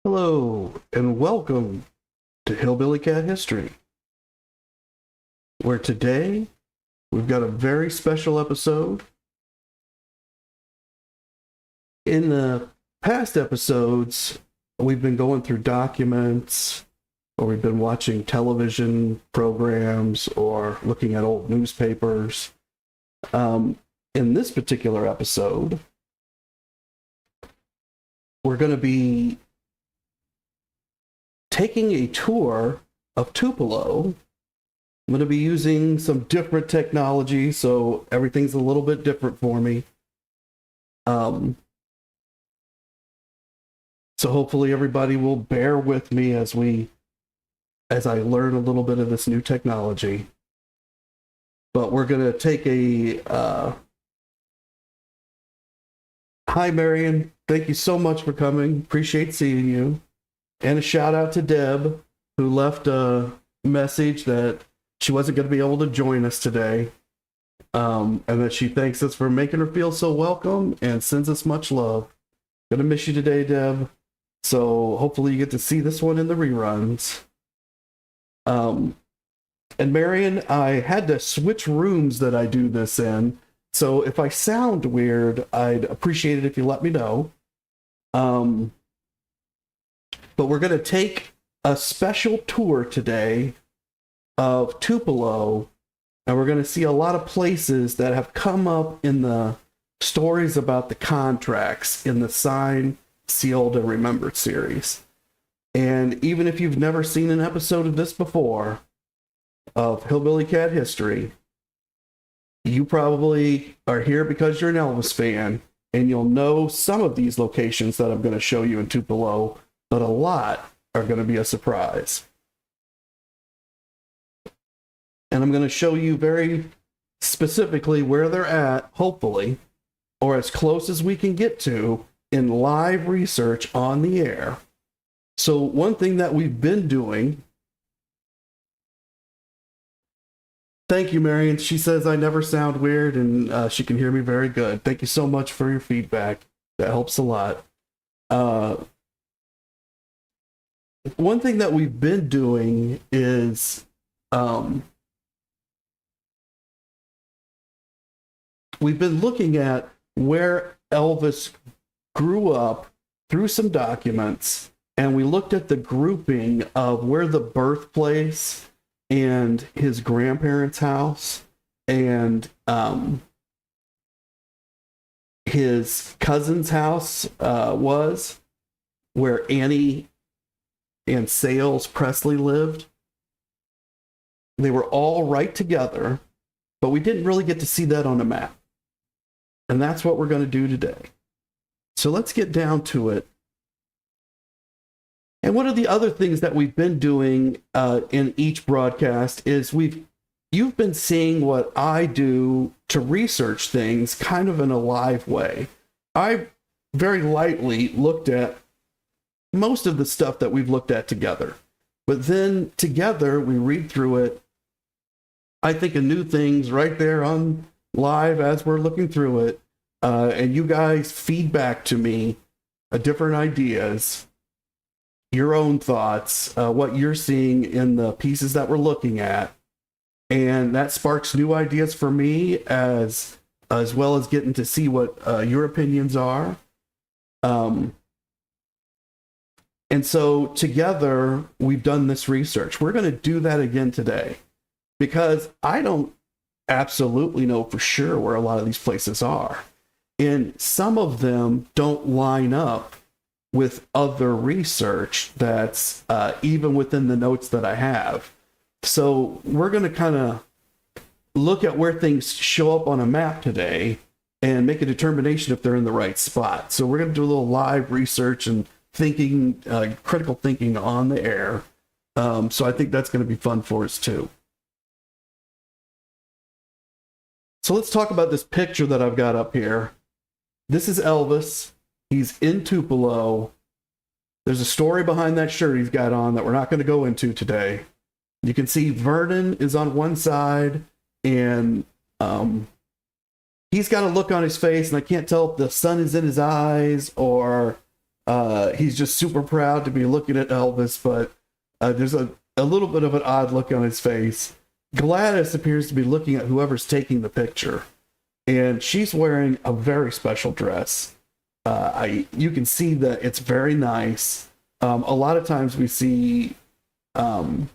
Hello, and welcome to Hillbilly Cat History, where today we've got a very special episode. In the past episodes, we've been going through documents, or we've been watching television programs, or looking at old newspapers. In this particular episode, we're going to be taking a tour of Tupelo. I'm going to be using some different technology, so everything's a little bit different for me. So hopefully everybody will bear with me as I learn a little bit of this new technology. But we're going to take hi, Marion. Thank you so much for coming. Appreciate seeing you. And a shout out to Deb, who left a message that she wasn't going to be able to join us today. And that she thanks us for making her feel so welcome and sends us much love. Gonna miss you today, Deb. So hopefully you get to see this one in the reruns. And Marion, I had to switch rooms that I do this in. So if I sound weird, I'd appreciate it if you let me know. But we're going to take a special tour today of Tupelo, and we're going to see a lot of places that have come up in the stories about the contracts in the Signed, Sealed, and Remembered series. And even if you've never seen an episode of this before, of Hillbilly Cat History, you probably are here because you're an Elvis fan, and you'll know some of these locations that I'm going to show you in Tupelo, but a lot are going to be a surprise. And I'm going to show you very specifically where they're at, hopefully, or as close as we can get to in live research on the air. So one thing that we've been doing, thank you, Marion. She says I never sound weird, and she can hear me very good. Thank you so much for your feedback. That helps a lot. One thing that we've been doing is we've been looking at where Elvis grew up through some documents, and we looked at the grouping of where the birthplace and his grandparents' house and his cousin's house was, where Annie and Sales Presley lived. They were all right together, but we didn't really get to see that on a map. And that's what we're going to do today. So let's get down to it. And one of the other things that we've been doing in each broadcast is you've been seeing what I do to research things kind of in a live way. I very lightly looked at most of the stuff that we've looked at together. But then together we read through it. I think of new things right there on live as we're looking through it. And you guys feedback to me different ideas, your own thoughts, what you're seeing in the pieces that we're looking at. And that sparks new ideas for me as well as getting to see what your opinions are. And so together, we've done this research. We're going to do that again today because I don't absolutely know for sure where a lot of these places are. And some of them don't line up with other research that's even within the notes that I have. So we're going to kind of look at where things show up on a map today and make a determination if they're in the right spot. So we're going to do a little live research and thinking, critical thinking on the air. So I think that's going to be fun for us too. So let's talk about this picture that I've got up here. This is Elvis. He's in Tupelo. There's a story behind that shirt he's got on that we're not going to go into today. You can see Vernon is on one side, and he's got a look on his face, and I can't tell if the sun is in his eyes or He's just super proud to be looking at Elvis, but there's a little bit of an odd look on his face. Gladys appears to be looking at whoever's taking the picture, and she's wearing a very special dress. You can see that it's very nice. A lot of times we see that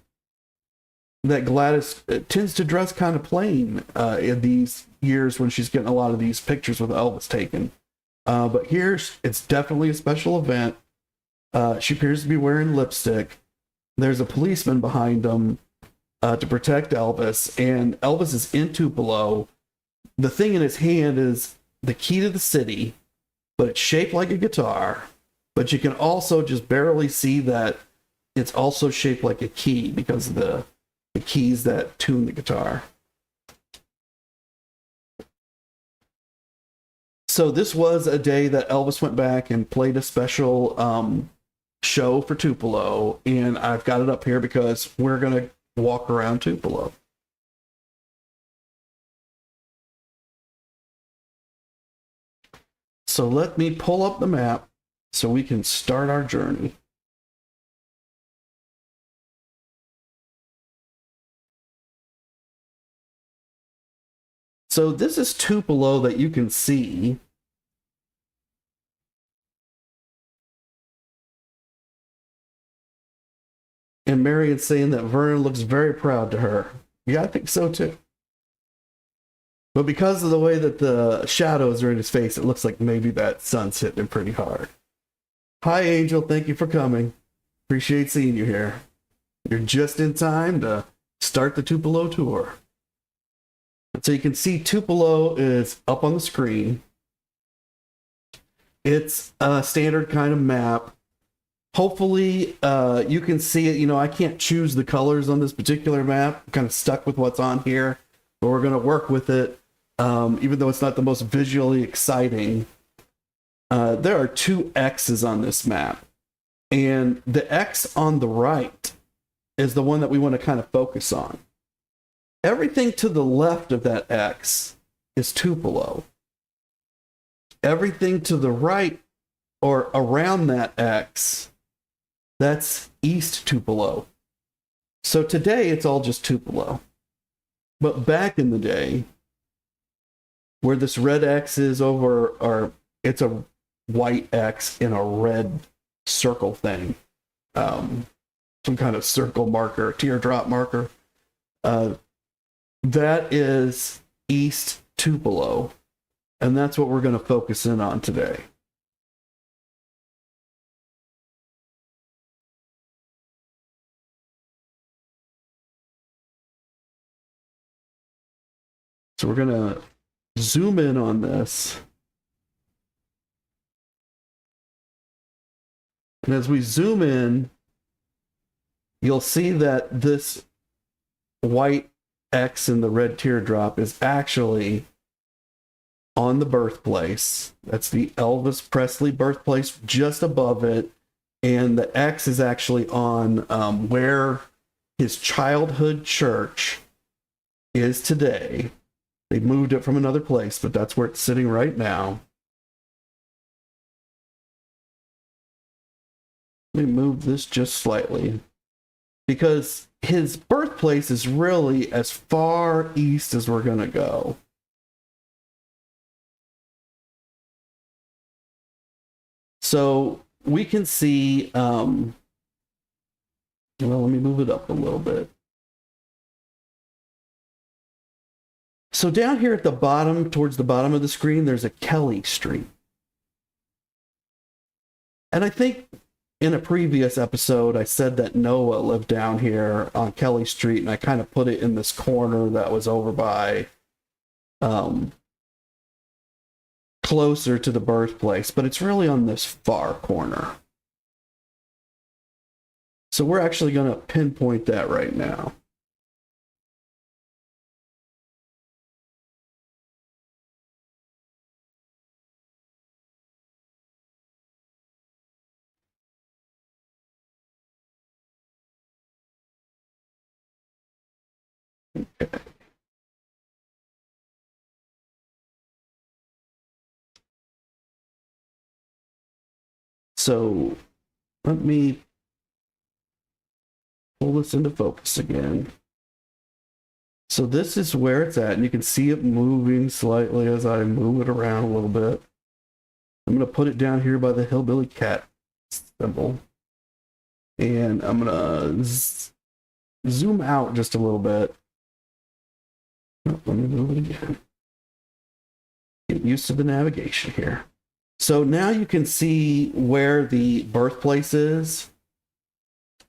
Gladys tends to dress kind of plain in these years when she's getting a lot of these pictures with Elvis taken. But here, it's definitely a special event. She appears to be wearing lipstick. There's a policeman behind him to protect Elvis, and Elvis is in Tupelo. The thing in his hand is the key to the city, but it's shaped like a guitar. But you can also just barely see that it's also shaped like a key because of the keys that tune the guitar. So this was a day that Elvis went back and played a special show for Tupelo, and I've got it up here because we're going to walk around Tupelo. So let me pull up the map so we can start our journey. So this is Tupelo that you can see. And Marion's saying that Vernon looks very proud to her. Yeah, I think so too. But because of the way that the shadows are in his face, it looks like maybe that sun's hitting him pretty hard. Hi, Angel. Thank you for coming. Appreciate seeing you here. You're just in time to start the Tupelo tour. So you can see Tupelo is up on the screen. It's a standard kind of map. Hopefully you can see it. You know, I can't choose the colors on this particular map. I'm kind of stuck with what's on here, but we're going to work with it. Even though it's not the most visually exciting. There are 2 X's on this map. And the X on the right is the one that we want to kind of focus on. Everything to the left of that X is Tupelo. Everything to the right or around that X, that's East Tupelo. So today it's all just Tupelo. But back in the day, where this red X is over, or it's a white X in a red circle thing, some kind of circle marker, teardrop marker, that is East Tupelo, and that's what we're going to focus in on today. So we're going to zoom in on this. And as we zoom in, you'll see that this white X in the red teardrop is actually on the birthplace. That's the Elvis Presley birthplace just above it. And the X is actually on where his childhood church is today. They moved it from another place, but that's where it's sitting right now. Let me move this just slightly, because his birthplace is really as far east as we're going to go. So we can see, well, let me move it up a little bit. So down here at the bottom, towards the bottom of the screen, there's a Kelly Street. And I think in a previous episode, I said that Noah lived down here on Kelly Street, and I kind of put it in this corner that was over by closer to the birthplace, but it's really on this far corner. So we're actually going to pinpoint that right now. Okay. So let me pull this into focus again. So this is where it's at, and you can see it moving slightly as I move it around a little bit. I'm going to put it down here by the hillbilly cat symbol. And I'm going to zoom out just a little bit. Oh, let me move it again. Get used to the navigation here. So now you can see where the birthplace is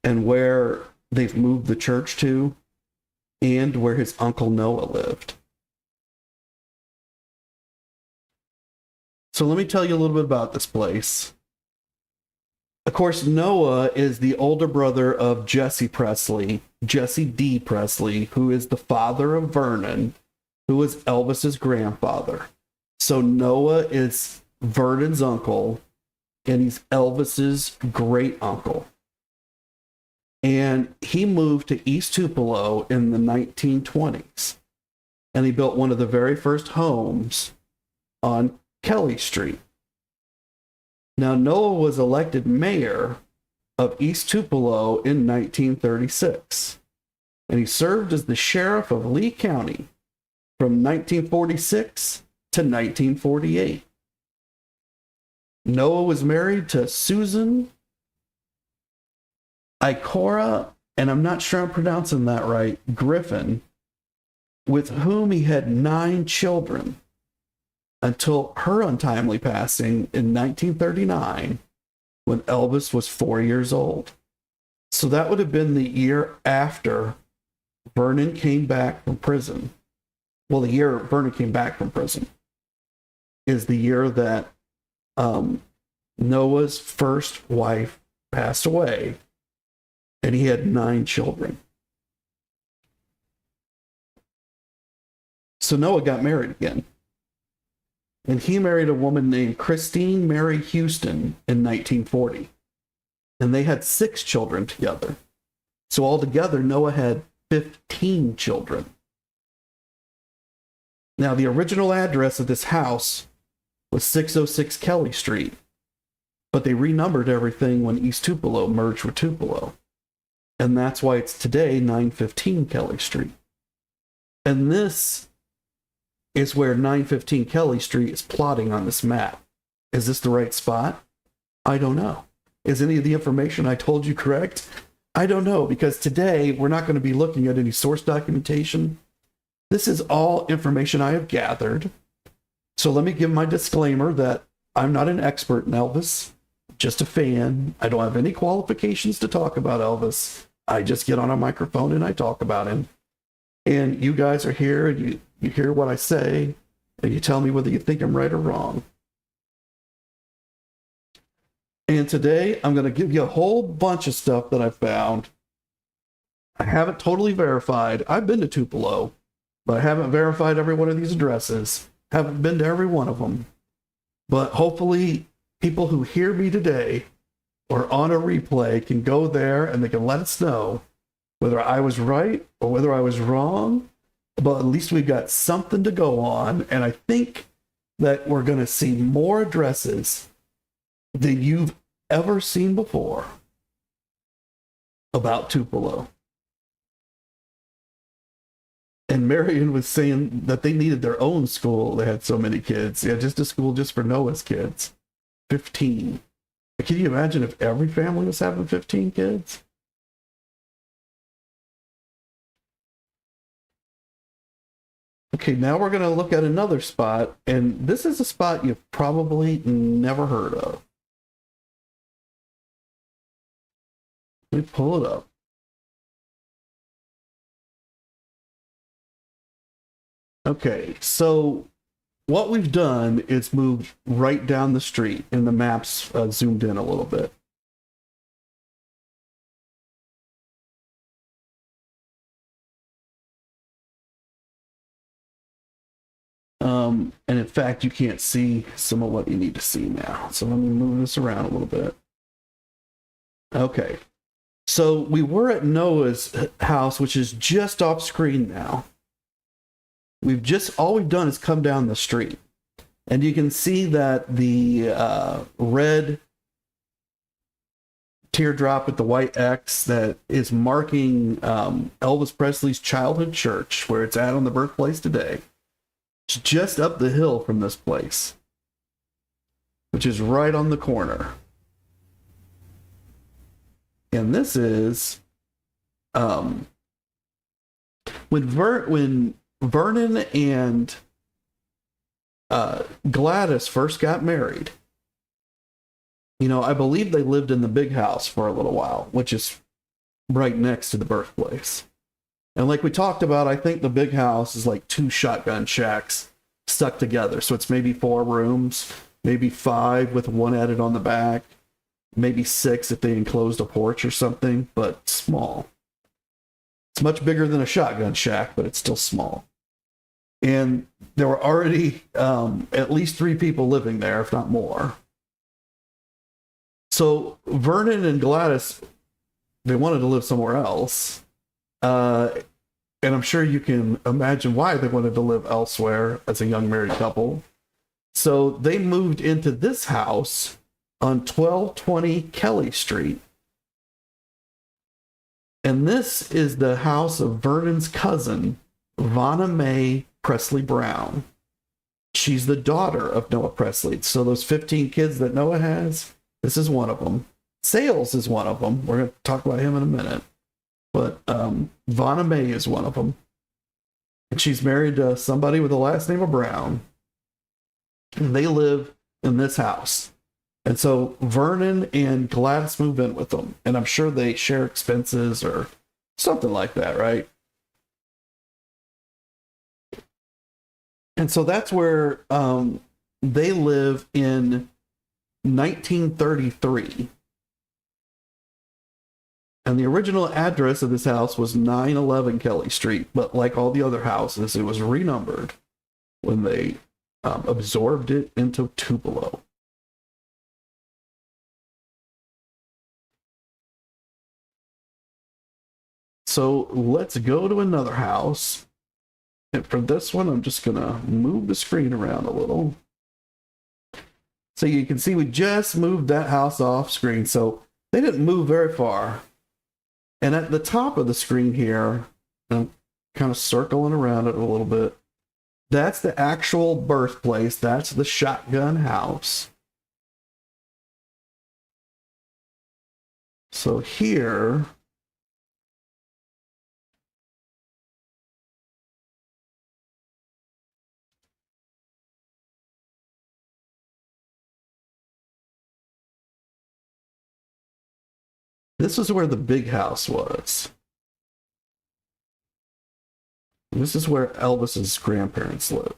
and where they've moved the church to and where his uncle Noah lived. So let me tell you a little bit about this place. Of course, Noah is the older brother of Jesse Presley, Jesse D. Presley, who is the father of Vernon, who was Elvis's grandfather. So Noah is Vernon's uncle, and he's Elvis's great uncle. And he moved to East Tupelo in the 1920s. And he built one of the very first homes on Kelly Street. Now, Noah was elected mayor of East Tupelo in 1936. And he served as the sheriff of Lee County from 1946 to 1948. Noah was married to Susan Ikora, and I'm not sure I'm pronouncing that right, Griffin, with whom he had 9 children until her untimely passing in 1939 when Elvis was 4 years old. So that would have been the year after Vernon came back from prison. Well, the year Vernon came back from prison is the year that Noah's first wife passed away, and he had 9 children. So Noah got married again. And he married a woman named Christine Mary Houston in 1940. And they had 6 children together. So altogether, Noah had 15 children. Now, the original address of this house was 606 Kelly Street, but they renumbered everything when East Tupelo merged with Tupelo. And that's why it's today 915 Kelly Street. And this is where 915 Kelly Street is plotting on this map. Is this the right spot? I don't know. Is any of the information I told you correct? I don't know, because today we're not going to be looking at any source documentation. This is all information I have gathered. So let me give my disclaimer that I'm not an expert in Elvis, just a fan. I don't have any qualifications to talk about Elvis. I just get on a microphone and I talk about him. And you guys are here and you hear what I say and you tell me whether you think I'm right or wrong. And today I'm going to give you a whole bunch of stuff that I found. I haven't totally verified. I've been to Tupelo, but I haven't verified every one of these addresses. Haven't been to every one of them. But hopefully people who hear me today or on a replay can go there and they can let us know whether I was right or whether I was wrong. But at least we've got something to go on. And I think that we're going to see more addresses than you've ever seen before about Tupelo. And Marion was saying that they needed their own school. They had so many kids. Yeah, just a school just for Noah's kids. 15. Can you imagine if every family was having 15 kids? Okay, now we're going to look at another spot, and this is a spot you've probably never heard of. Let me pull it up. Okay, so what we've done is moved right down the street, and the map's zoomed in a little bit. And in fact, you can't see some of what you need to see now. So let me move this around a little bit. Okay. So we were at Noah's house, which is just off screen now. All we've done is come down the street. And you can see that the red teardrop with the white X that is marking Elvis Presley's childhood church, where it's at on the birthplace today. It's just up the hill from this place, which is right on the corner. And this is when Vernon and Gladys first got married. You know, I believe they lived in the big house for a little while, which is right next to the birthplace. And like we talked about, I think the big house is like 2 shotgun shacks stuck together. So it's maybe 4 rooms, maybe 5 with one added on the back, maybe 6 if they enclosed a porch or something, but small. It's much bigger than a shotgun shack, but it's still small. And there were already at least 3 people living there, if not more. So Vernon and Gladys, they wanted to live somewhere else. And I'm sure you can imagine why they wanted to live elsewhere as a young married couple. So they moved into this house on 1220 Kelly Street. And this is the house of Vernon's cousin, Vanna Mae Presley Brown. She's the daughter of Noah Presley. So those 15 kids that Noah has, this is one of them. Sales is one of them. We're going to talk about him in a minute. But Vanna Mae is one of them. And she's married to somebody with the last name of Brown. And they live in this house. And so Vernon and Gladys move in with them. And I'm sure they share expenses or something like that, right? And so that's where they live in 1933. And the original address of this house was 911 Kelly Street, but like all the other houses, it was renumbered when they absorbed it into Tupelo. So let's go to another house. And for this one, I'm just going to move the screen around a little. So you can see we just moved that house off screen. So they didn't move very far. And at the top of the screen here, I'm kind of circling around it a little bit. That's the actual birthplace. That's the shotgun house. So here, this is where the big house was. This is where Elvis's grandparents lived.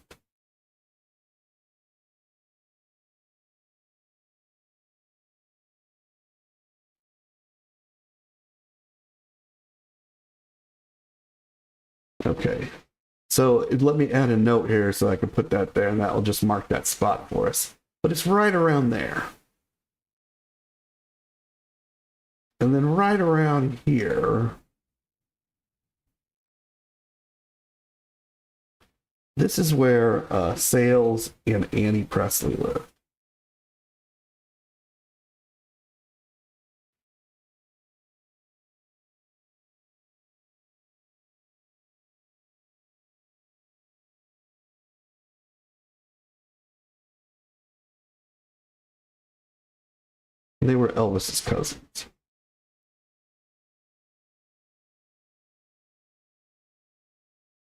Okay, so let me add a note here so I can put that there, and that will just mark that spot for us. But it's right around there. And then right around here, this is where Sales and Annie Presley lived. They were Elvis's cousins.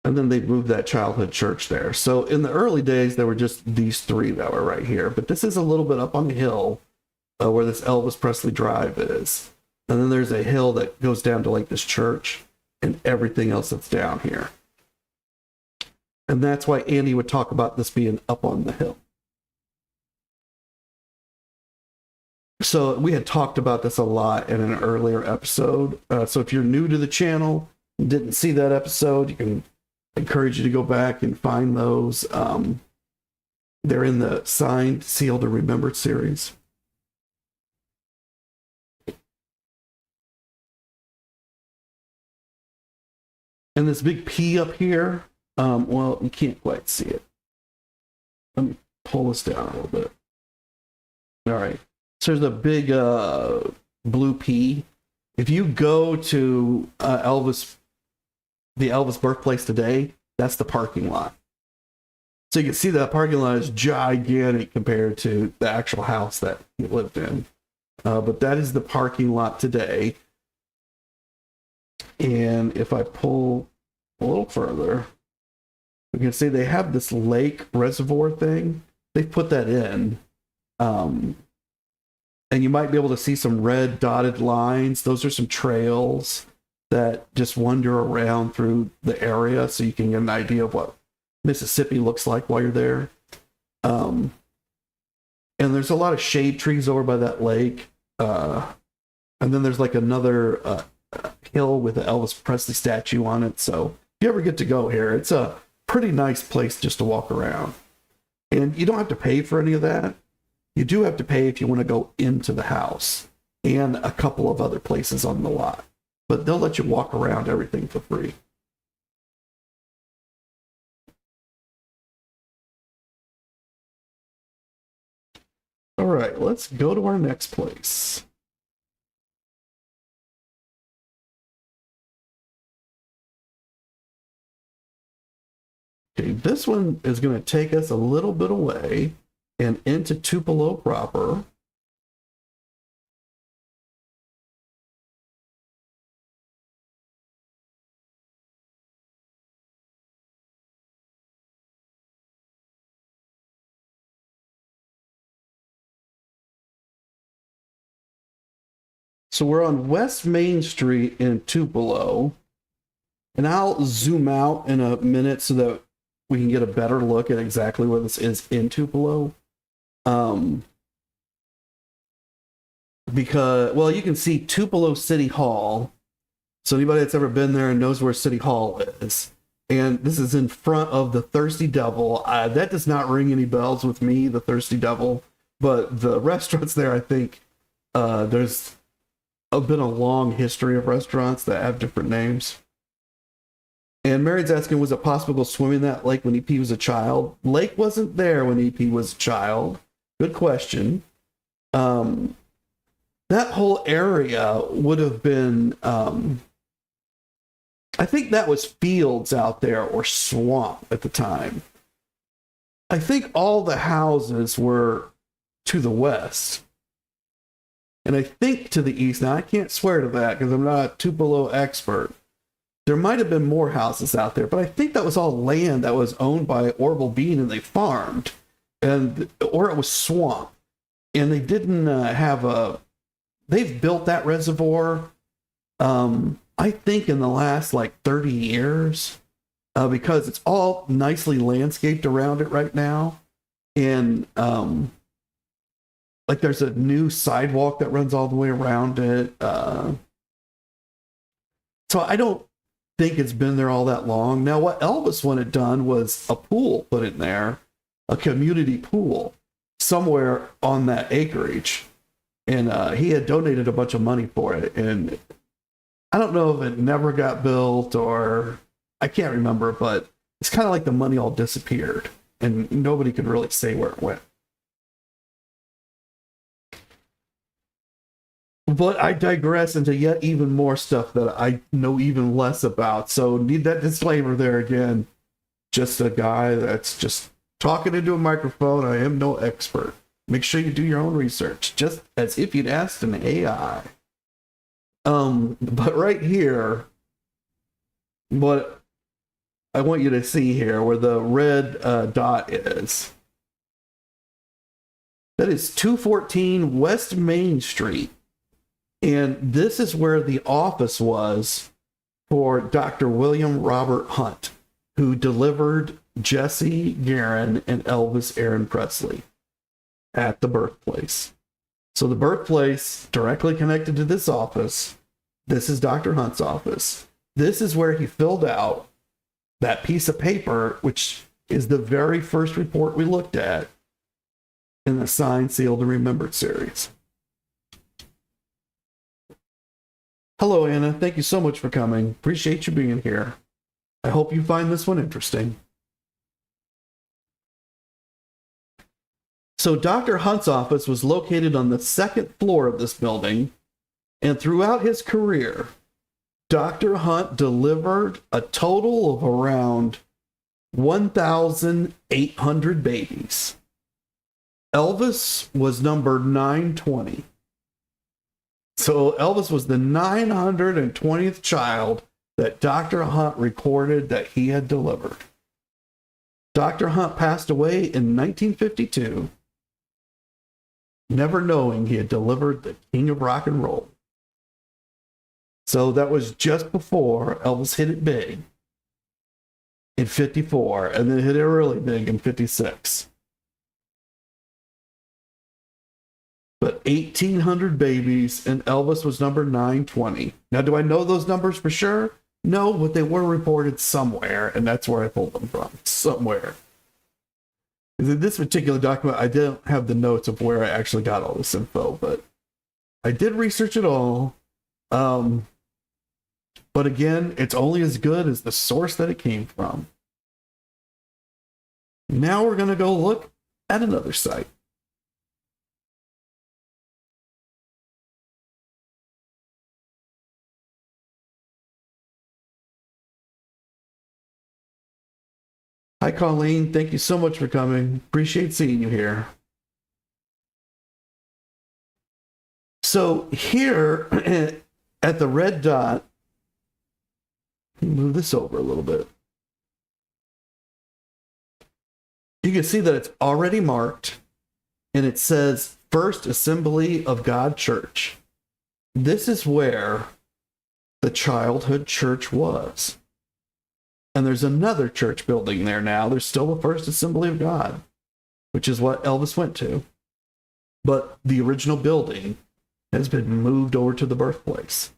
And then they moved that childhood church there. So in the early days, there were just these 3 that were right here. But this is a little bit up on the hill where this Elvis Presley Drive is. And then there's a hill that goes down to like this church and everything else that's down here. And that's why Andy would talk about this being up on the hill. So we had talked about this a lot in an earlier episode. So if you're new to the channel, didn't see that episode, you can encourage you to go back and find those. They're in the Signed, Sealed, or Remembered series. And this big P up here, well, you can't quite see it. Let me pull this down a little bit. All right. So there's a big blue P. If you go to the Elvis birthplace today, that's the parking lot. So you can see that parking lot is gigantic compared to the actual house that he lived in. But that is the parking lot today. And if I pull a little further, we can see they have this lake reservoir thing. They put that in. And you might be able to see some red dotted lines. Those are some trails that just wander around through the area so you can get an idea of what Mississippi looks like while you're there. And there's a lot of shade trees over by that lake. And then there's like another hill with an Elvis Presley statue on it. So if you ever get to go here, it's a pretty nice place just to walk around. And you don't have to pay for any of that. You do have to pay if you want to go into the house and a couple of other places on the lot. But they'll let you walk around everything for free. All right, let's go to our next place. Okay, this one is going to take us a little bit away and into Tupelo proper. So we're on West Main Street in Tupelo, and I'll zoom out in a minute so that we can get a better look at exactly where this is in Tupelo. Because, well, you can see Tupelo City Hall. So anybody that's ever been there and knows where City Hall is. And this is in front of the Thirsty Devil. That does not ring any bells with me, the Thirsty Devil. But the restaurants there, I think, there's been a long history of restaurants that have different names. And Marion's asking, was it possible to go swimming in that lake when EP was a child? Lake wasn't there when EP was a child. Good question. That whole area would have been, I think that was fields out there or swamp at the time. I think all the houses were to the west. And I think to the east. Now, I can't swear to that because I'm not a Tupelo expert. There might have been more houses out there, but I think that was all land that was owned by Orville Bean and they farmed. Or it was swamp. And they didn't they've built that reservoir, I think in the last like 30 years, because it's all nicely landscaped around it right now. And like there's a new sidewalk that runs all the way around it. So I don't think it's been there all that long. Now, what Elvis wanted done was a pool put in there, a community pool somewhere on that acreage. And he had donated a bunch of money for it. And I don't know if it never got built or I can't remember, but it's kind of like the money all disappeared and nobody could really say where it went. But I digress into yet even more stuff that I know even less about. So need that disclaimer there again. Just a guy that's just talking into a microphone. I am no expert. Make sure you do your own research, just as if you'd asked an AI. But right here, what I want you to see here, where the red dot is, that is 214 West Main Street. And this is where the office was for Dr. William Robert Hunt, who delivered Jesse Garon and Elvis Aaron Presley at the birthplace. So the birthplace directly connected to this office. This is Dr. Hunt's office. This is where he filled out that piece of paper, which is the very first report we looked at in the Signed, Sealed, and Remembered series. Hello, Anna. Thank you so much for coming. Appreciate you being here. I hope you find this one interesting. So Dr. Hunt's office was located on the second floor of this building, And throughout his career, Dr. Hunt delivered a total of around 1,800 babies. Elvis was number 920. So Elvis was the 920th child that Dr. Hunt recorded that he had delivered. Dr. Hunt passed away in 1952, never knowing he had delivered the king of rock and roll. So that was just before Elvis hit it big in 54, and then hit it really big in 56. But 1,800 babies, and Elvis was number 920. Now, do I know those numbers for sure? No, but they were reported somewhere, and that's where I pulled them from. Somewhere. In this particular document, I didn't have the notes of where I actually got all this info, but I did research it all. But again, it's only as good as the source that it came from. Now we're going to go look at another site. Hi, Colleen. Thank you so much for coming. Appreciate seeing you here. So here at the red dot, move this over a little bit. You can see that it's already marked, and it says First Assembly of God Church. This is where the childhood church was. And there's another church building there now. There's still the First Assembly of God, which is what Elvis went to. But the original building has been moved over to the birthplace.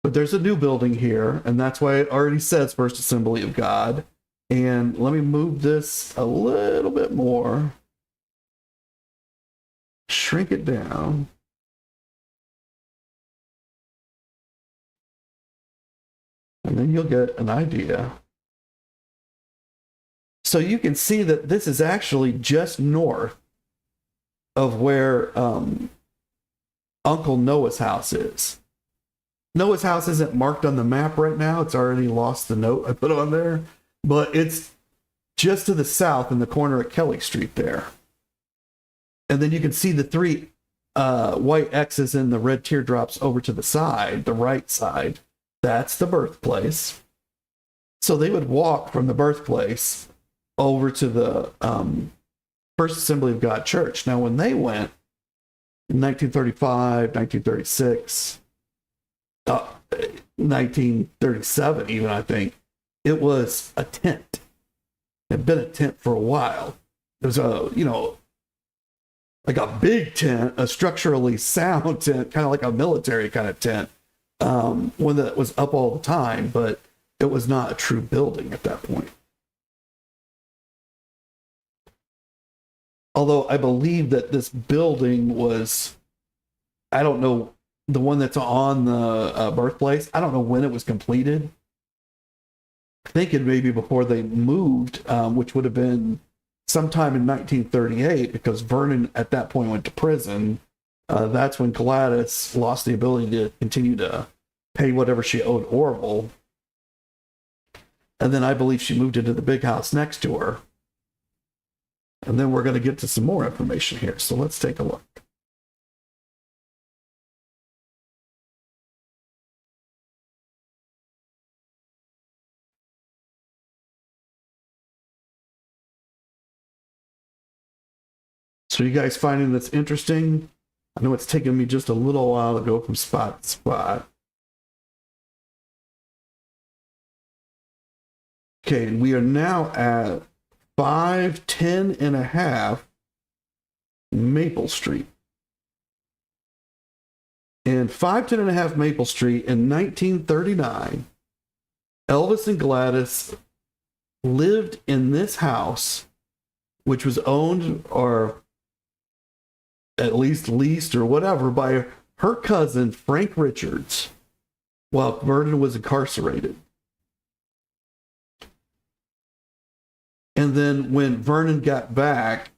But there's a new building here, and that's why it already says First Assembly of God. And let me move this a little bit more. Shrink it down. And then you'll get an idea. So you can see that this is actually just north of where Uncle Noah's house is. Noah's house isn't marked on the map right now. It's already lost the note I put on there. But it's just to the south in the corner of Kelly Street there. And then you can see the three white X's and the red teardrops over to the side, the right side. That's the birthplace. So they would walk from the birthplace over to the First Assembly of God Church. Now, when they went in 1935, 1936, 1937 even, I think, it was a tent. It had been a tent for a while. It was like a big tent, a structurally sound tent, kind of like a military kind of tent. One that was up all the time, but it was not a true building at that point. Although I believe that this building was, I don't know, the one that's on the birthplace, I don't know when it was completed. Thinking maybe before they moved, which would have been sometime in 1938, because Vernon at that point went to prison. That's when Gladys lost the ability to continue to pay whatever she owed Orville. And then I believe she moved into the big house next to her. And then we're going to get to some more information here. So let's take a look. So you guys finding this interesting? I know it's taken me just a little while to go from spot to spot. Okay, and we are now at 510 and a half Maple Street. And 510 and a half Maple Street in 1939, Elvis and Gladys lived in this house, which was owned or at least leased or whatever by her cousin, Frank Richards, while Vernon was incarcerated. And then when Vernon got back,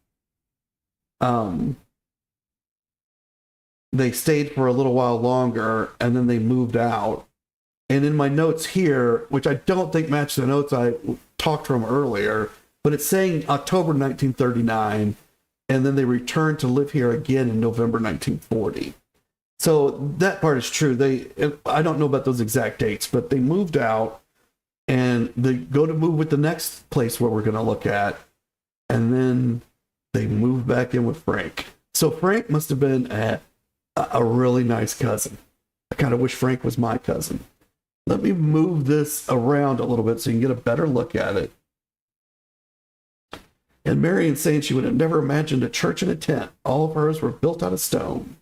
they stayed for a little while longer, and then they moved out. And in my notes here, which I don't think match the notes I talked from earlier, but it's saying October 1939, and then they returned to live here again in November 1940. So that part is true. I don't know about those exact dates, but they moved out, and they go to move with the next place where we're going to look at, and then they moved back in with Frank. So Frank must have been a really nice cousin. I kind of wish Frank was my cousin. Let me move this around a little bit so you can get a better look at it. And Marion saying she would have never imagined a church in a tent. All of hers were built out of stone.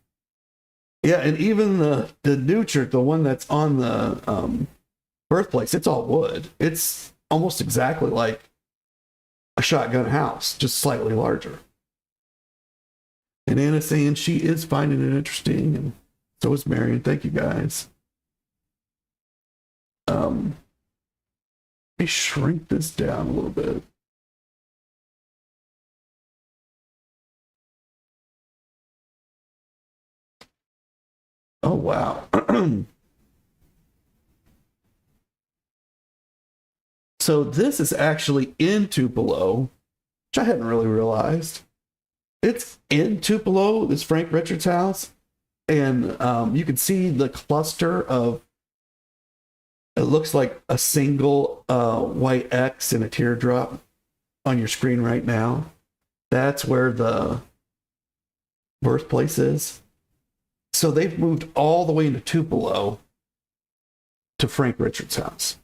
Yeah, and even the new church, the one that's on the birthplace, it's all wood. It's almost exactly like a shotgun house, just slightly larger. And Anna's saying she is finding it interesting, and so is Marion. Thank you, guys. Let me shrink this down a little bit. Oh, wow. So this is actually in Tupelo, which I hadn't really realized. It's in Tupelo, this Frank Richards house. And you can see the cluster of, it looks like a single white X and a teardrop on your screen right now. That's where the birthplace is. So they've moved all the way into Tupelo to Frank Richards' house.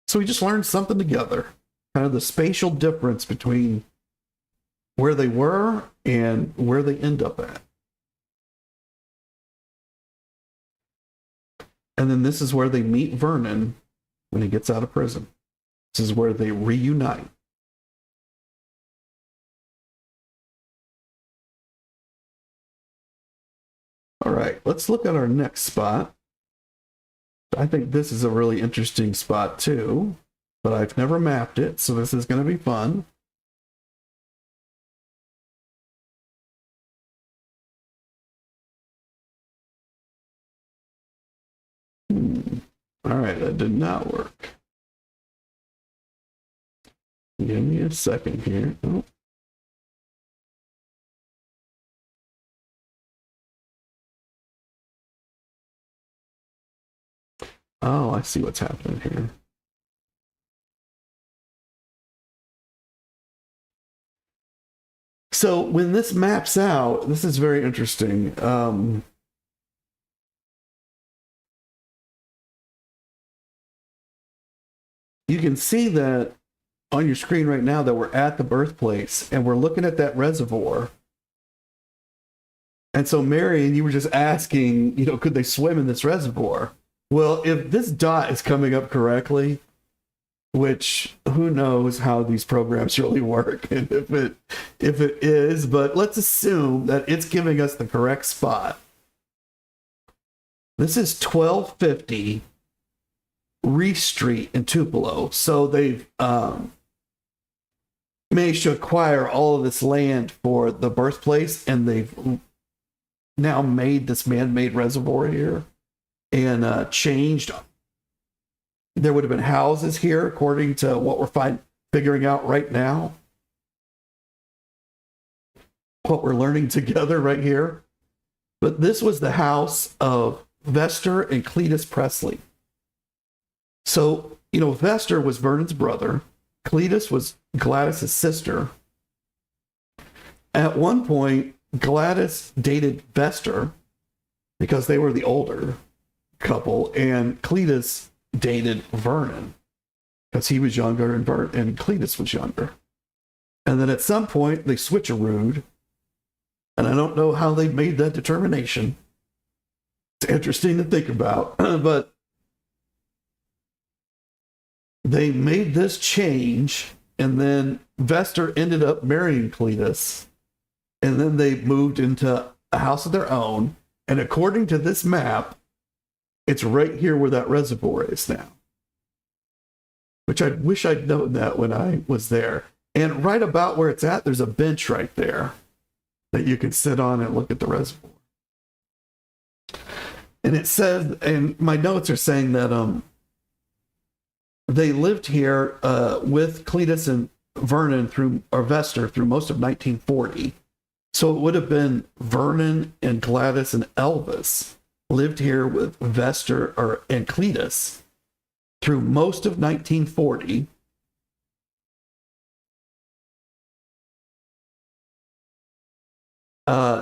So we just learned something together, kind of the spatial difference between where they were and where they end up at. And then this is where they meet Vernon when he gets out of prison. This is where they reunite. All right, let's look at our next spot. I think this is a really interesting spot too, but I've never mapped it, so this is going to be fun. All right, that did not work. Give me a second here. Oh. Oh, I see what's happening here. So when this maps out, this is very interesting. You can see that on your screen right now that we're at the birthplace and we're looking at that reservoir. And so, Marion, you were just asking, could they swim in this reservoir? Well, if this dot is coming up correctly, which who knows how these programs really work and if it is, but let's assume that it's giving us the correct spot. This is 1250 Reese Street in Tupelo. So they've managed to acquire all of this land for the birthplace, and they've now made this man-made reservoir here and changed. There would have been houses here, according to what we're figuring out right now. What we're learning together right here. But this was the house of Vester and Cletus Presley. So, Vester was Vernon's brother. Cletus was Gladys's sister. At one point, Gladys dated Vester because they were the older couple, and Cletus dated Vernon because he was younger and Cletus was younger. And then at some point they switcherooed, and I don't know how they made that determination. It's interesting to think about, but they made this change, and then Vester ended up marrying Cletus, and then they moved into a house of their own. And according to this map, it's right here where that reservoir is now, which I wish I'd known that when I was there. And right about where it's at, there's a bench right there that you can sit on and look at the reservoir. And it says, and my notes are saying that they lived here with Cletus and Vernon or Vester through most of 1940. So it would have been Vernon and Gladys and Elvis lived here with Vester and Cletus through most of 1940.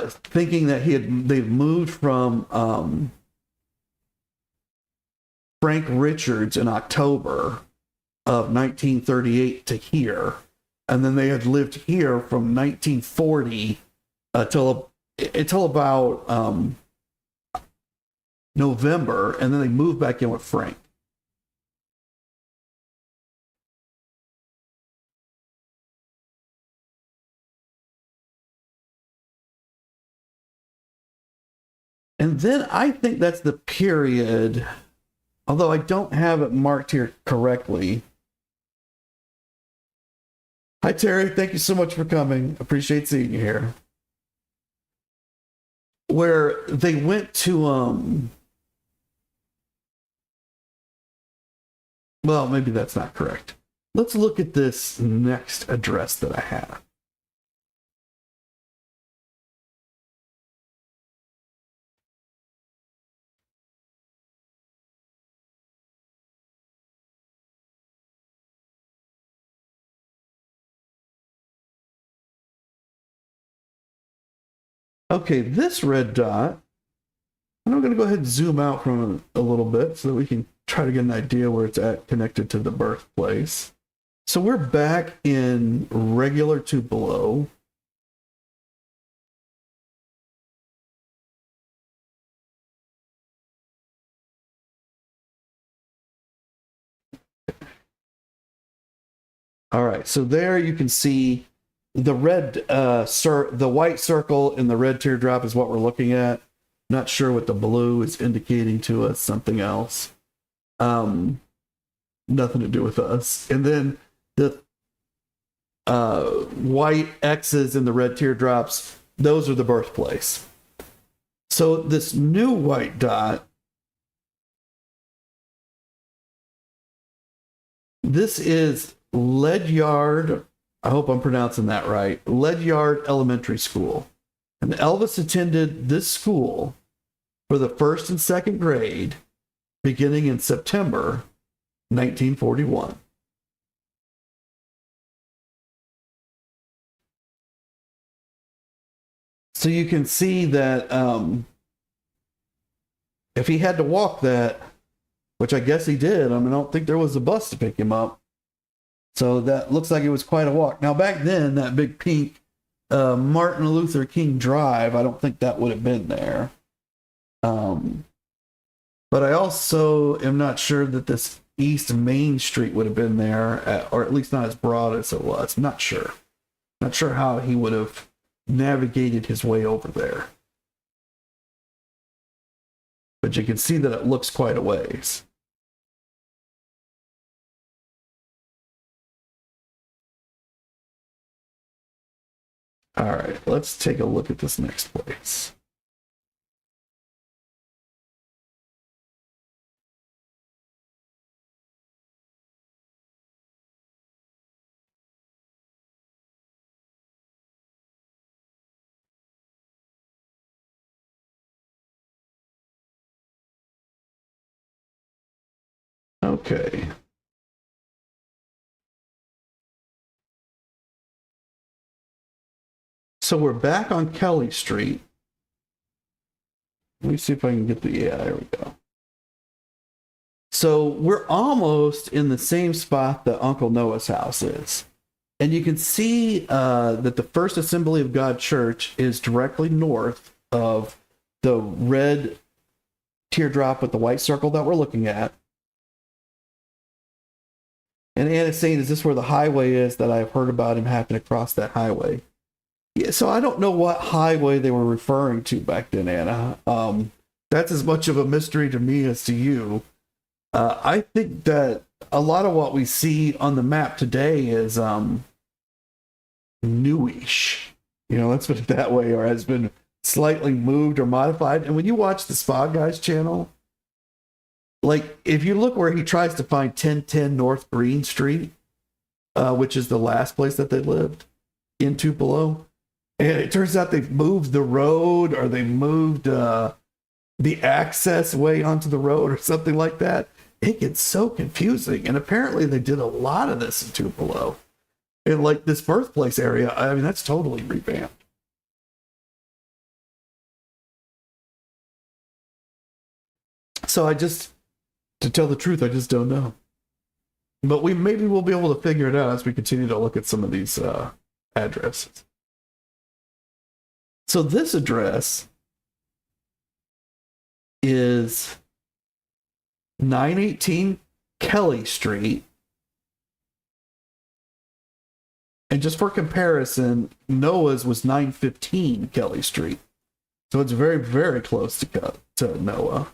Thinking that they've moved from Frank Richards in October of 1938 to here, and then they had lived here from 1940 until about November, and then they moved back in with Frank. And then I think that's the period, although I don't have it marked here correctly. Hi, Terry. Thank you so much for coming. Appreciate seeing you here. Where they went to, well, maybe that's not correct. Let's look at this next address that I have. Okay, this red dot, and I'm going to go ahead and zoom out from a little bit so that we can try to get an idea where it's at connected to the birthplace. So we're back in regular Tupelo. All right, so there you can see the red, the white circle in the red teardrop is what we're looking at. Not sure what the blue is indicating to us, something else. Nothing to do with us. And then the white X's in the red teardrops, those are the birthplace. So this new white dot, this is Ledyard, I hope I'm pronouncing that right, Ledyard Elementary School. And Elvis attended this school for the first and second grade beginning in September 1941. So you can see that if he had to walk that, which I guess he did, I mean, I don't think there was a bus to pick him up. So that looks like it was quite a walk. Now, back then, that big pink Martin Luther King Drive, I don't think that would have been there. But I also am not sure that this East Main Street would have been there, or at least not as broad as it was. I'm not sure. Not sure how he would have navigated his way over there. But you can see that it looks quite a ways. All right, let's take a look at this next place. Okay. So we're back on Kelly Street. Let me see if I can get the, yeah, there we go. So we're almost in the same spot that Uncle Noah's house is. And you can see that the First Assembly of God Church is directly north of the red teardrop with the white circle that we're looking at. And Anna's saying, is this where the highway is that I've heard about him having to cross that highway? Yeah, so I don't know what highway they were referring to back then, Anna. That's as much of a mystery to me as to you. I think that a lot of what we see on the map today is newish. Let's put it that way, or has been slightly moved or modified. And when you watch the Spa Guys channel, like if you look where he tries to find 1010 North Green Street, which is the last place that they lived in Tupelo, and it turns out they've moved the road, or they moved the access way onto the road or something like that. It gets so confusing. And apparently they did a lot of this in Tupelo. And like this birthplace area, I mean, that's totally revamped. So to tell the truth, I just don't know. But maybe we'll be able to figure it out as we continue to look at some of these addresses. So this address is 918 Kelly Street. And just for comparison, Noah's was 915 Kelly Street. So it's very, very close to Noah.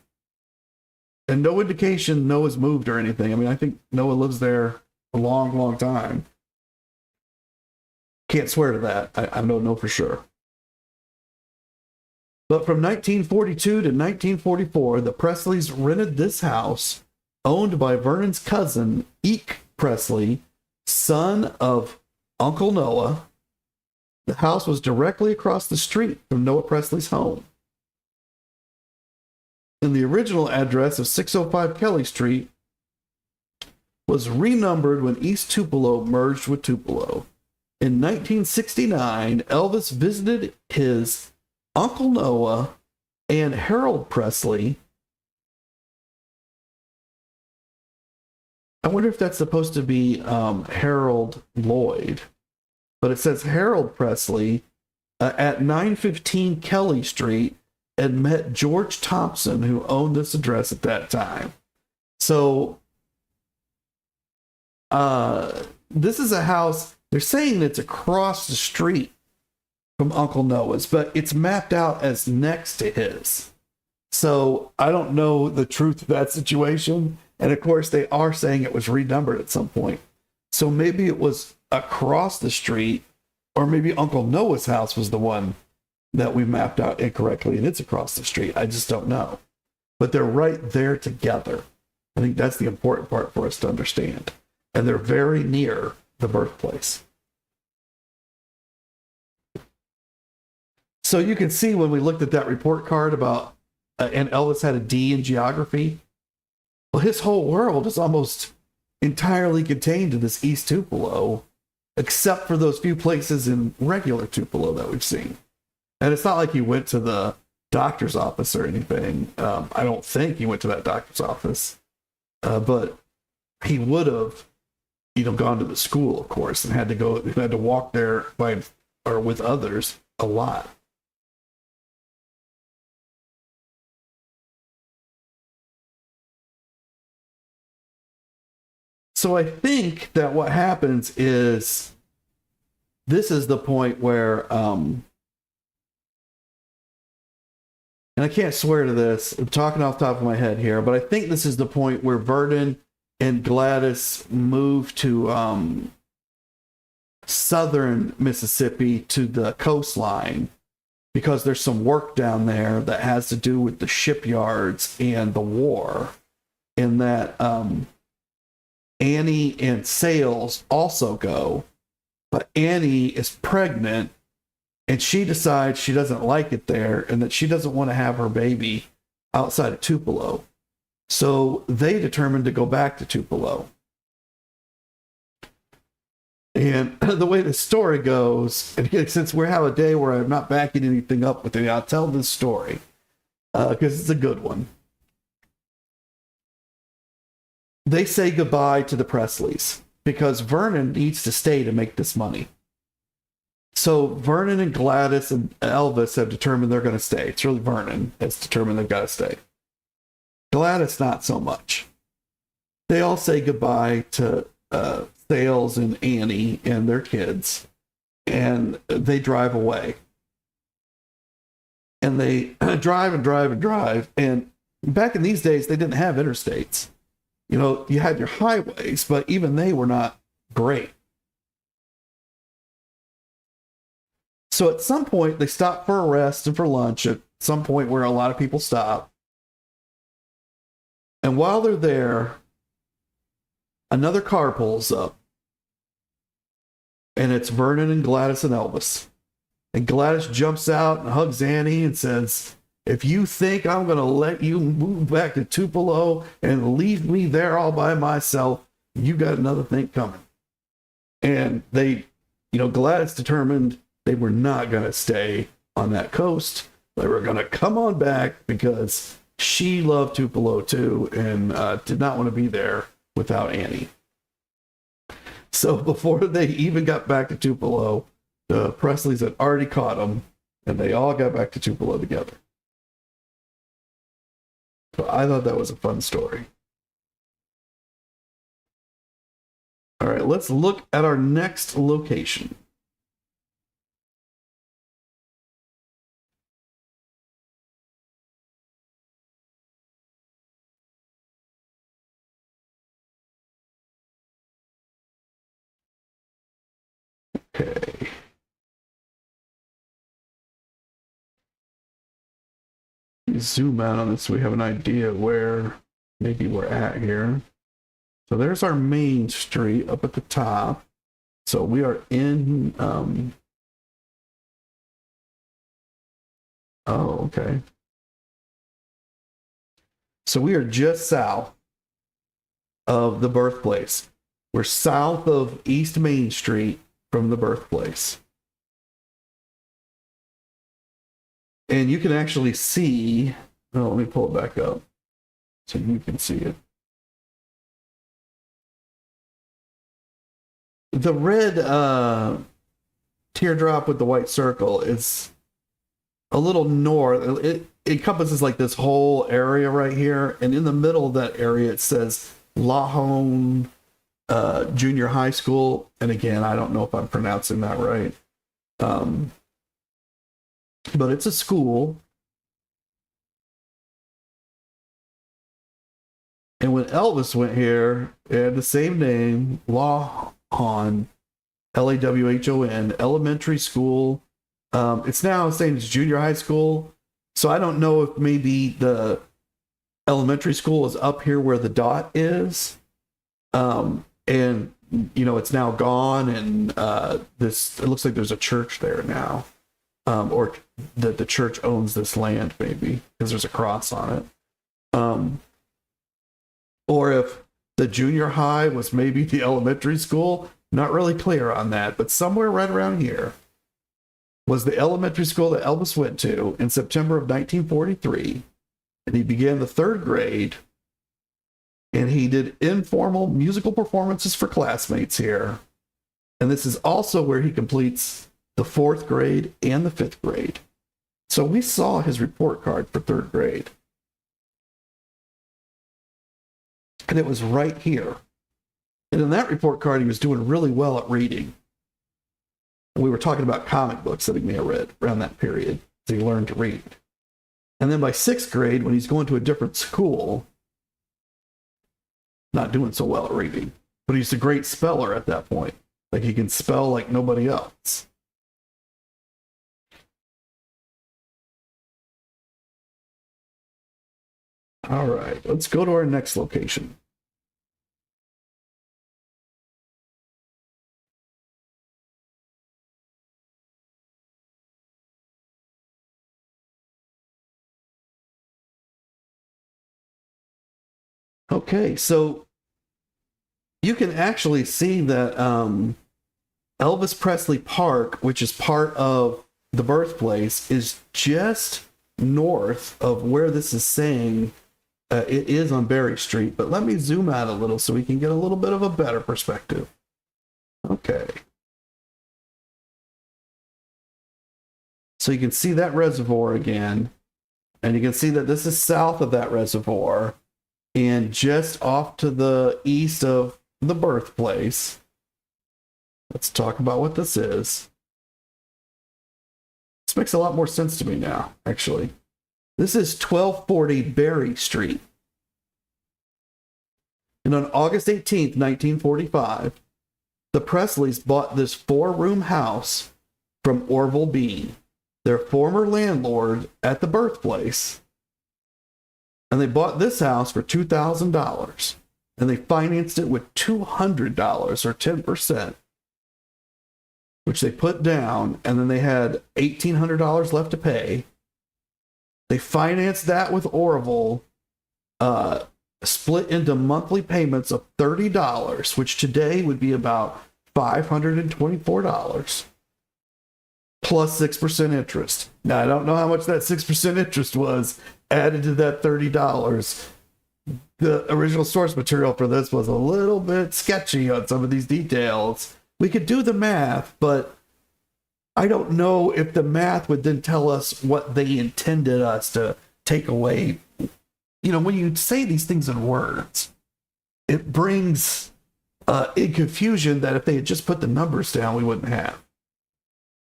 And no indication Noah's moved or anything. I mean, I think Noah lives there a long, long time. Can't swear to that. I don't know for sure. But from 1942 to 1944, the Presleys rented this house, owned by Vernon's cousin, Eke Presley, son of Uncle Noah. The house was directly across the street from Noah Presley's home. And the original address of 605 Kelly Street was renumbered when East Tupelo merged with Tupelo. In 1969, Elvis visited his Uncle Noah and Harold Presley. I wonder if that's supposed to be Harold Lloyd, but it says Harold Presley at 915 Kelly Street, and met George Thompson, who owned this address at that time. So this is a house, they're saying it's across the street from Uncle Noah's, but it's mapped out as next to his. So I don't know the truth of that situation. And of course, they are saying it was renumbered at some point. So maybe it was across the street, or maybe Uncle Noah's house was the one that we mapped out incorrectly and it's across the street. I just don't know. But they're right there together. I think that's the important part for us to understand. And they're very near the birthplace. So you can see when we looked at that report card about, and Elvis had a D in geography, well, his whole world is almost entirely contained in this East Tupelo, except for those few places in regular Tupelo that we've seen. And it's not like he went to the doctor's office or anything. I don't think he went to that doctor's office. But he would have, gone to the school, of course, and had to walk there with others a lot. So I think that what happens is this is the point where and I can't swear to this, I'm talking off the top of my head here, but I think this is the point where Vernon and Gladys moved to southern Mississippi to the coastline, because there's some work down there that has to do with the shipyards and the war, and that Annie and Sales also go, but Annie is pregnant. And she decides she doesn't like it there and that she doesn't want to have her baby outside of Tupelo. So they determined to go back to Tupelo. And the way the story goes, and since we have a day where I'm not backing anything up with it, I'll tell this story because it's a good one. They say goodbye to the Presleys because Vernon needs to stay to make this money. So Vernon and Gladys and Elvis have determined they're going to stay. It's really Vernon that's determined they've got to stay. Gladys, not so much. They all say goodbye to Sales and Annie and their kids, and they drive away. And they drive and drive and drive. And back in these days, they didn't have interstates. You had your highways, but even they were not great. So at some point, they stop for a rest and for lunch at some point where a lot of people stop. And while they're there, another car pulls up. And it's Vernon and Gladys and Elvis. And Gladys jumps out and hugs Annie and says, if you think I'm going to let you move back to Tupelo and leave me there all by myself, you got another thing coming. And they, Gladys determined they were not going to stay on that coast. They were going to come on back because she loved Tupelo too and did not want to be there without Annie. So before they even got back to Tupelo, the Presleys had already caught them, and they all got back to Tupelo together. So I thought that was a fun story. All right, let's look at our next location. Okay. Zoom out on this so we have an idea where maybe we're at here. So there's our main street up at the top. So we are in okay. So we are just south of the birthplace. We're south of East Main Street from the birthplace. And you can actually see, let me pull it back up so you can see it. The red teardrop with the white circle is a little north. It encompasses like this whole area right here. And in the middle of that area, it says Lahone Junior High School. And again, I don't know if I'm pronouncing that right. But it's a school. And when Elvis went here, it had the same name, Lawhon, Lawhon, elementary school. It's now the same as junior high school. So I don't know if maybe the elementary school is up here where the dot is. And, it's now gone. And it looks like there's a church there now. Or that the church owns this land, maybe, because there's a cross on it. Or if the junior high was maybe the elementary school, not really clear on that, but somewhere right around here was the elementary school that Elvis went to in September of 1943, and he began the 3rd grade, and he did informal musical performances for classmates here, and this is also where he completes the 4th grade and the 5th grade. So we saw his report card for 3rd grade. And it was right here. And in that report card, he was doing really well at reading. And we were talking about comic books that he may have read around that period. So he learned to read. And then by 6th grade, when he's going to a different school, not doing so well at reading. But he's a great speller at that point. Like he can spell like nobody else. All right, let's go to our next location. Okay, so you can actually see that Elvis Presley Park, which is part of the birthplace, is just north of where this is saying it is on Berry Street. But let me zoom out a little so we can get a little bit of a better perspective. Okay. So you can see that reservoir again. And you can see that this is south of that reservoir. And just off to the east of the birthplace. Let's talk about what this is. This makes a lot more sense to me now, actually. This is 1240 Berry Street. And on August 18th, 1945, the Presleys bought this 4-room house from Orville Bean, their former landlord at the birthplace. And they bought this house for $2,000. And they financed it with $200 or 10%, which they put down. And then they had $1,800 left to pay. They financed that with Orville, split into monthly payments of $30, which today would be about $524, plus 6% interest. Now, I don't know how much that 6% interest was added to that $30. The original source material for this was a little bit sketchy on some of these details. We could do the math, but I don't know if the math would then tell us what they intended us to take away. You know, when you say these things in words, it brings in confusion that if they had just put the numbers down, we wouldn't have.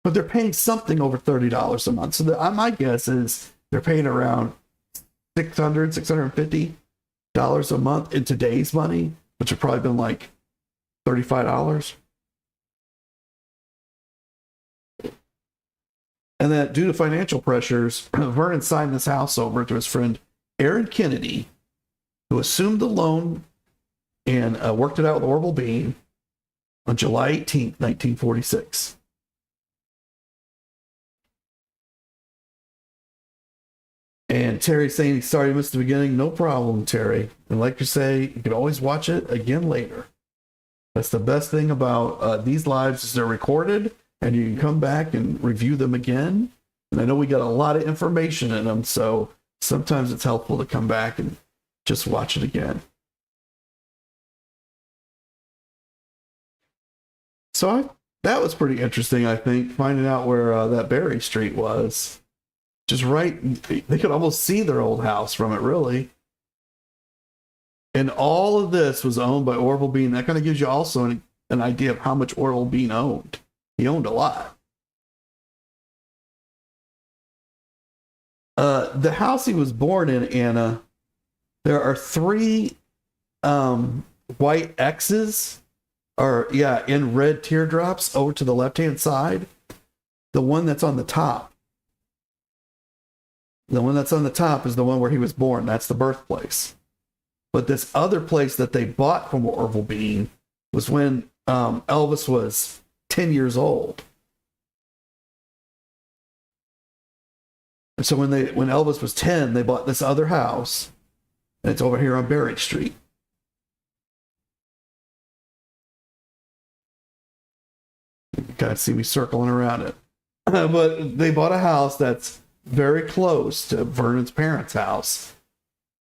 But they're paying something over $30 a month. So my guess is they're paying around $650 a month in today's money, which would probably been like $35. And that due to financial pressures, Vernon signed this house over to his friend Aaron Kennedy, who assumed the loan and worked it out with Orville Bean on July 18th, 1946. And Terry's saying he's sorry he missed the beginning. No problem, Terry. And like you say, you can always watch it again later. That's the best thing about these lives is they're recorded, and you can come back and review them again. And I know we got a lot of information in them, so sometimes it's helpful to come back and just watch it again. So that was pretty interesting, I think, finding out where that Berry Street was. Just right, they could almost see their old house from it, really. And all of this was owned by Orville Bean. That kind of gives you also an idea of how much Orville Bean owned. He owned a lot. The house he was born in, Anna, there are 3 white X's, in red teardrops over to the left-hand side. The one that's on the top. The one that's on the top is the one where he was born. That's the birthplace. But this other place that they bought from Orville Bean was when Elvis was 10 years old. And so when Elvis was 10, they bought this other house, and it's over here on Berry Street. You kind of see me circling around it. But they bought a house that's very close to Vernon's parents' house.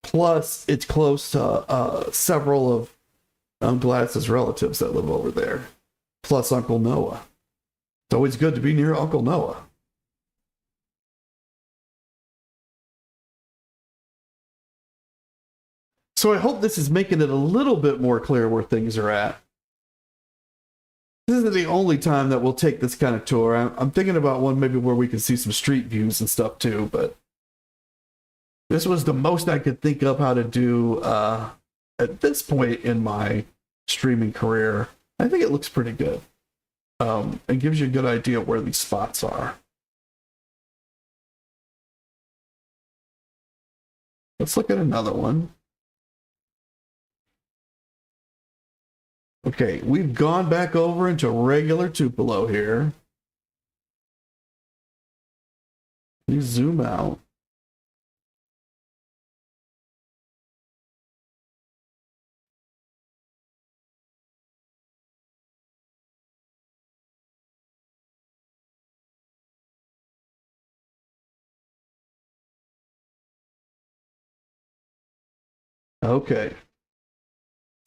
Plus, it's close to several of Gladys's relatives that live over there. Plus Uncle Noah. It's always good to be near Uncle Noah. So I hope this is making it a little bit more clear where things are at. This isn't the only time that we'll take this kind of tour. I'm thinking about one maybe where we can see some street views and stuff too, but this was the most I could think of how to do at this point in my streaming career. I think it looks pretty good. And gives you a good idea of where these spots are. Let's look at another one. Okay, we've gone back over into regular Tupelo here. You zoom out. Okay.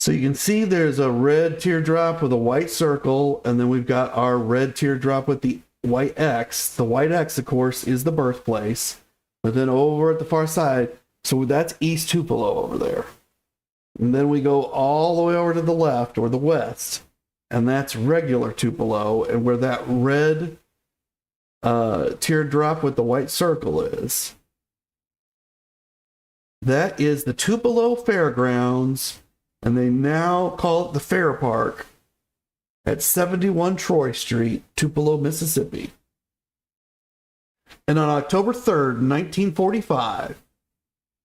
So you can see there's a red teardrop with a white circle, and then we've got our red teardrop with the white X. The white X, of course, is the birthplace. But then over at the far side, so that's East Tupelo over there. And then we go all the way over to the left, or the west, and that's regular Tupelo, and where that red teardrop with the white circle is. That is the Tupelo Fairgrounds, and they now call it the Fair Park at 71 Troy Street, Tupelo, Mississippi. And on October 3rd, 1945,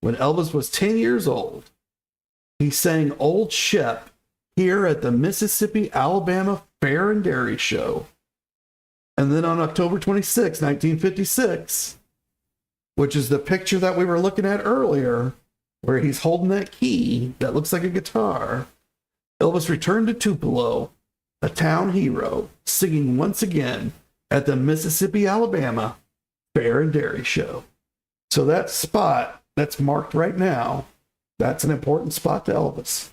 when Elvis was 10 years old, he sang Old Shep here at the Mississippi, Alabama Fair and Dairy Show. And then on October 26, 1956, which is the picture that we were looking at earlier, where he's holding that key that looks like a guitar, Elvis returned to Tupelo, a town hero, singing once again at the Mississippi, Alabama Fair and Dairy Show. So that spot that's marked right now, that's an important spot to Elvis.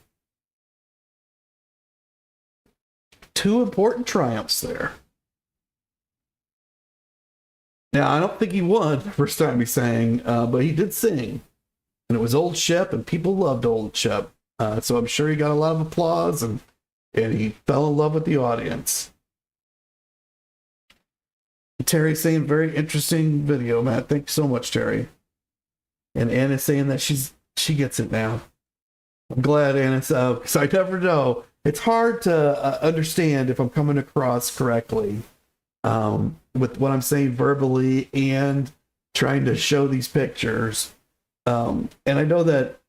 Two important triumphs there. Now, I don't think he won the first time he sang, but he did sing. And it was Old Shep, and people loved Old Shep. So I'm sure he got a lot of applause, and he fell in love with the audience. Terry's saying, very interesting video, Matt. Thanks so much, Terry. And Anna's saying that she gets it now. I'm glad, Anna. Because I never know. It's hard to understand if I'm coming across correctly with what I'm saying verbally and trying to show these pictures. And I know that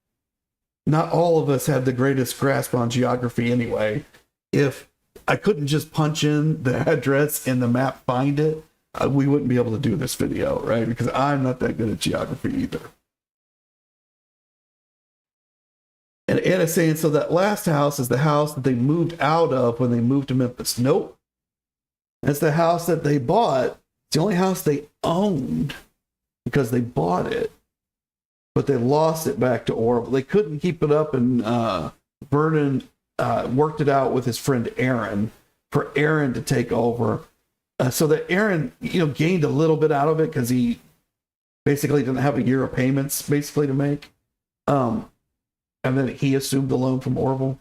not all of us have the greatest grasp on geography anyway. If I couldn't just punch in the address and the map find it, we wouldn't be able to do this video, right? Because I'm not that good at geography either. And Anna's saying, so that last house is the house that they moved out of when they moved to Memphis. Nope. That's the house that they bought. It's the only house they owned because they bought it. But they lost it back to Orville. They couldn't keep it up, and Vernon worked it out with his friend Aaron for Aaron to take over. So that Aaron, gained a little bit out of it because he basically didn't have a year of payments basically to make. And then he assumed the loan from Orville.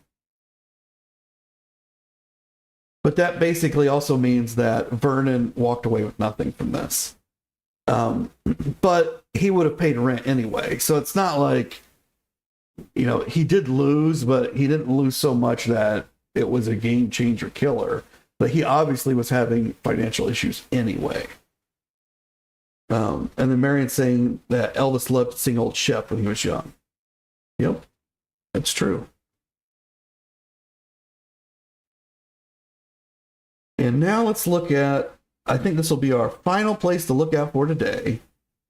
But that basically also means that Vernon walked away with nothing from this. But he would have paid rent anyway. So it's not like, he did lose, but he didn't lose so much that it was a game changer killer. But he obviously was having financial issues anyway. And then Marion's saying that Elvis loved to sing Old Shep when he was young. Yep, that's true. And now let's look at, I think this will be our final place to look at for today.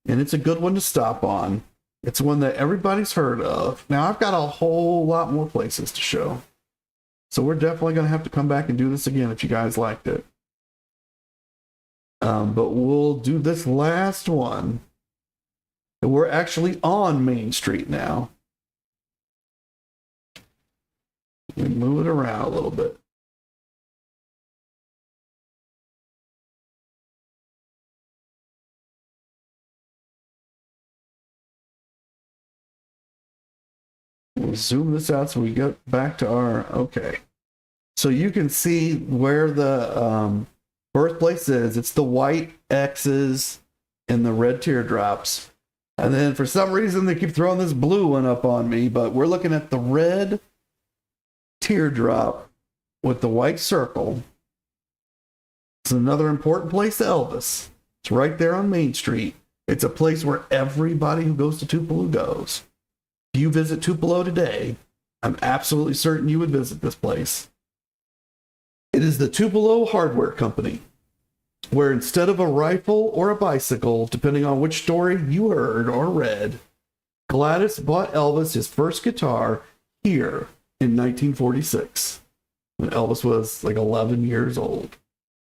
And it's a good one to stop on. It's one that everybody's heard of. Now, I've got a whole lot more places to show. So we're definitely going to have to come back and do this again if you guys liked it. But we'll do this last one. And we're actually on Main Street now. Let me move it around a little bit. We'll zoom this out so we get back to our, okay. So you can see where the birthplace is. It's the white X's and the red teardrops. And then for some reason they keep throwing this blue one up on me, but we're looking at the red teardrop with the white circle. It's another important place to Elvis. It's right there on Main Street. It's a place where everybody who goes to Tupelo goes. If you visit Tupelo today, I'm absolutely certain you would visit this place. It is the Tupelo Hardware Company, where instead of a rifle or a bicycle, depending on which story you heard or read, Gladys bought Elvis his first guitar here in 1946, when Elvis was like 11 years old.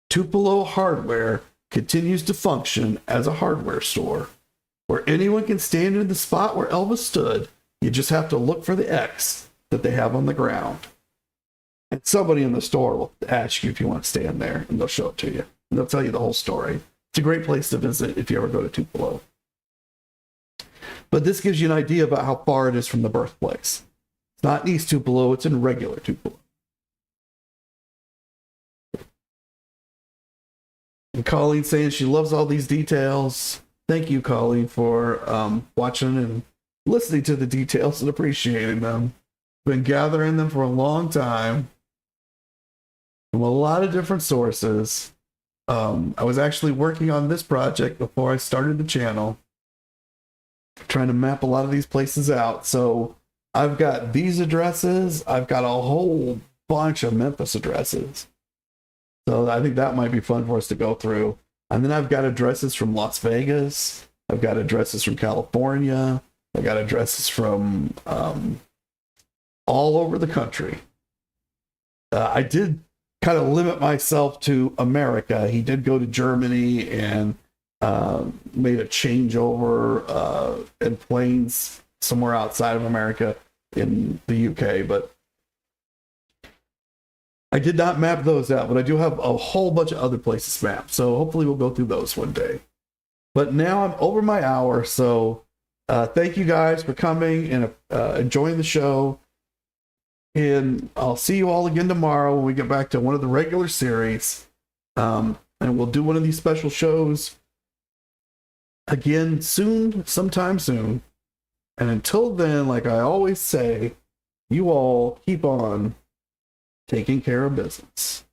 Tupelo Hardware continues to function as a hardware store, where anyone can stand in the spot where Elvis stood. You just have to look for the X that they have on the ground. And somebody in the store will ask you if you want to stand there, and they'll show it to you. And they'll tell you the whole story. It's a great place to visit if you ever go to Tupelo. But this gives you an idea about how far it is from the birthplace. It's not in East Tupelo, it's in regular Tupelo. And Colleen saying she loves all these details. Thank you, Colleen, for watching and listening to the details and appreciating them. Been gathering them for a long time from a lot of different sources. I was actually working on this project before I started the channel, trying to map a lot of these places out. So I've got these addresses. I've got a whole bunch of Memphis addresses. So I think that might be fun for us to go through. And then I've got addresses from Las Vegas. I've got addresses from California. I got addresses from all over the country. I did kind of limit myself to America. He did go to Germany and made a changeover in planes somewhere outside of America in the UK, but I did not map those out, but I do have a whole bunch of other places mapped. So hopefully we'll go through those one day. But now I'm over my hour, so thank you guys for coming and enjoying the show. And I'll see you all again tomorrow when we get back to one of the regular series. And we'll do one of these special shows again soon, sometime soon. And until then, like I always say, you all keep on taking care of business.